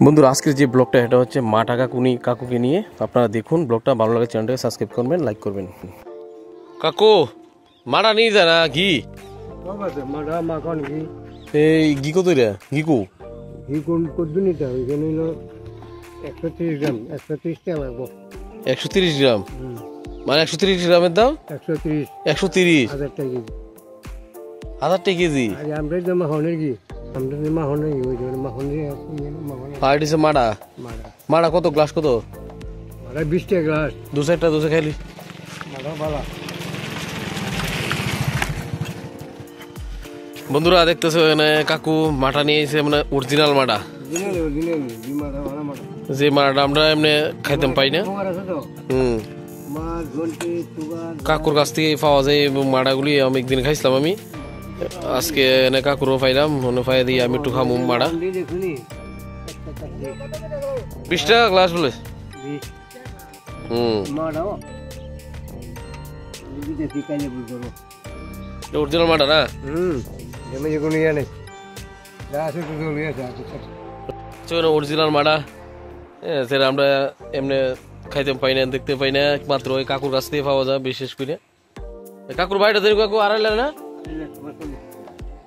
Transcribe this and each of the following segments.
বন্ধুরা আজকের যে ব্লগটা এটা হচ্ছে মাটা কাকুকে নিয়ে। আপনারা দেখুন ব্লগটা, ভালো লাগে চ্যানেলটাকে সাবস্ক্রাইব করবেন, লাইক করবেন। কাকু মাটা নিয়ে যায় না ঘি? এই ঘি কত রে? ঘি কো ঘি কত নিতে হবে? এখানে হলো 130 গ্রাম, 130 টাকা লাগবো। 130 গ্রাম মানে 130 গ্রামের দাম 130 130 হাজার টাকা কেজি। 1000 টাকা কেজি? আমরা যে মাখনের ঘি, আমরা যে মাখনের ঘি ওই জন্য মাখনের আর এটা মাটা মাটা কত গ্লাস? কত মারা? 20 টাকা গ্লাস। দু চারটা খাইলি মারা ভালো। বন্ধুরা দেখতেছো এখানে কাকু মাটা নিয়ে এসে, মানে অরিজিনাল মাটা, যে মাটা আমরা এমনি খাইতাম পাই না। কাকুর কাছ থেকে পাওয়া যায় এবং মাটাগুলি আমি একদিন খাইছিলাম। আমি আজকে এনে কাকুরও পাইলাম, মনে পাই দিয়ে আমি একটু খামু মাটা। 20 টাকা গ্লাস বলে। অরিজিনাল মাটা না? অরিজিনাল মাটা সেটা আমরা এমনি খাইতে পাই না, দেখতে পাই না, মাত্র ওই কাকুর কাছ থেকে পাওয়া যায় বিশেষ করে। কাকুর বাড়িটা দেখো কাকু আড়াইলা না?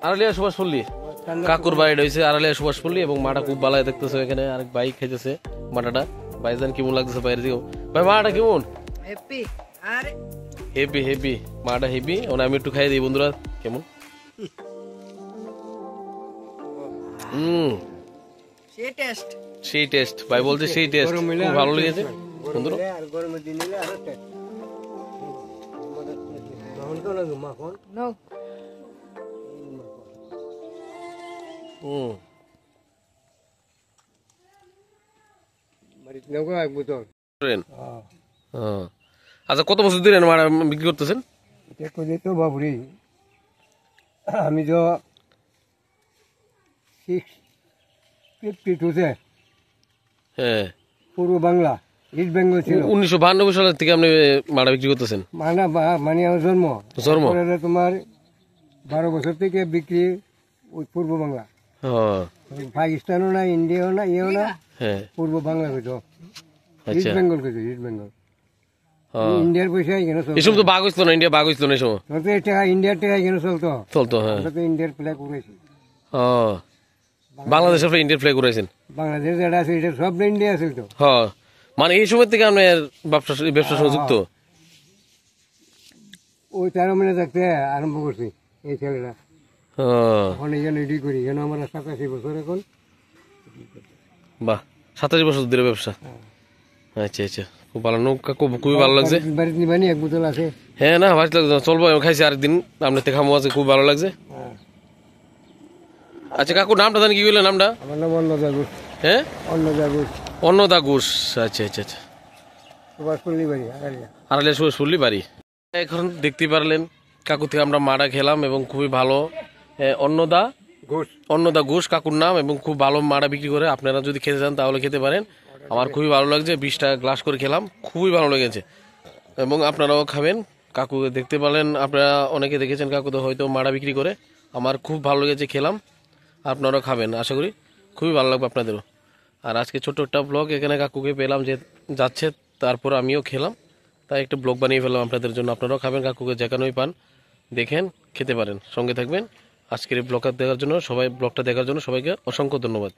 আড়াইলিয়া সুভাষপল্লী। কাকুর বাড়িটা হয়েছে আড়াইলিয়া সুভাষপল্লী এবং মাটা খুব ভালো দেখতেছে। এখানে আরেক ভাই খাইতেছে মাটাটা। ভাইজান কেমন লাগতেছে বাইরে দিকে? ভাই মাটা কেমন? হেভি হেভি মাটা হেভি। আমি একটু খাই দিই বন্ধুরা কেমন। সেই টেস্ট ভাই বলছে, সেই টেস্ট খুব ভালো লেগেছে বন্ধুরা। আচ্ছা, কত বছর ধরে মাটা বিক্রি করতেছেন? বাবুরি আমি তো 652 হ্যাঁ, পূর্ব বাংলা, ইস্ট বেঙ্গল ছিল। 1992 সালের থেকে আপনি মাটা বিক্রি করতেছেন? মানে আমার জন্ম তোমার 12 বছর থেকে বিক্রি ওই পূর্ব বাংলা। পাকিস্তানও না, ইন্ডিয়াও না, ইয়েও না, পূর্ব বাংলা কইতো, ইস্ট বেঙ্গল কইতো, ইস্ট বেঙ্গল। ইন্ডিয়ার পয়সা এখানে চলতো। এসব তো বাগ হইছিল না, ইন্ডিয়া বাগ হইছিল না এসব। ইন্ডিয়ার টাকা এখানে চলতো। হ্যাঁ, ইন্ডিয়ার ফ্ল্যাগ উড়াইছি। বাংলাদেশের ইন্ডিয়ার ফ্ল্যাগ উড়াইছেন? বাংলাদেশ যেটা আছে এটা সব ইন্ডিয়া আছে তো। হ্যাঁ, মানে এই সময় থেকে আপনার ব্যবসার সঙ্গে যুক্ত? ওই 13 মহিনা থাকতে আরম্ভ করছি এই ছেলেরা। এখন এখানে রেডি করি, এখানে আমার 87 বছর এখন। বাহ, 87 বছর ধরে ব্যবসা। আচ্ছা আচ্ছা, খুব ভালো। খুবই ভালো লাগছে। বাড়িতে নিবানি এক বোতল আছে? হ্যাঁ, না ভালো লাগছে, চলবো। আমি খাইছি আরেকদিন, আপনার থেকে খামো আছে, খুব ভালো লাগছে। আচ্ছা কাকু, নামটা জানি কি বললেন? নামটা? আমার নাম অন্নদা ঘোষ। হ্যাঁ, অন্নদা ঘোষ। আচ্ছা আচ্ছা আচ্ছা, সুভাষপল্লী বাড়ি, আড়াইলিয়া সুভাষপল্লী বাড়ি। এখন দেখতে পারলেন কাকু থেকে আমরা মাটা খেলাম এবং খুবই ভালো। অন্নদা ঘোষ কাকুর নাম, এবং খুব ভালো মাটা বিক্রি করে। আপনারা যদি খেতে চান তাহলে খেতে পারেন। আমার খুবই ভালো লাগছে, 20 টাকা গ্লাস করে খেলাম, খুবই ভালো লেগেছে এবং আপনারাও খাবেন। কাকু দেখতে পারলেন, আপনারা অনেকে দেখেছেন কাকু তো হয়তো মাটা বিক্রি করে। আমার খুব ভালো লেগেছে, খেলাম। আপনারাও খাবেন, আশা করি খুবই ভালো লাগবে আপনাদেরও। আর আজকে ছোট্ট একটা ব্লগ, এখানে কাকুকে পেলাম যে যাচ্ছে, তারপর আমিও খেলাম, তাই একটা ব্লগ বানিয়ে ফেললাম আপনাদের জন্য। আপনারাও খাবেন, কাকুকে যেখানেই পান দেখেন, খেতে পারেন, সঙ্গে থাকবেন। আজকের এই ব্লগটা দেখার জন্য সবাইকে অসংখ্য ধন্যবাদ।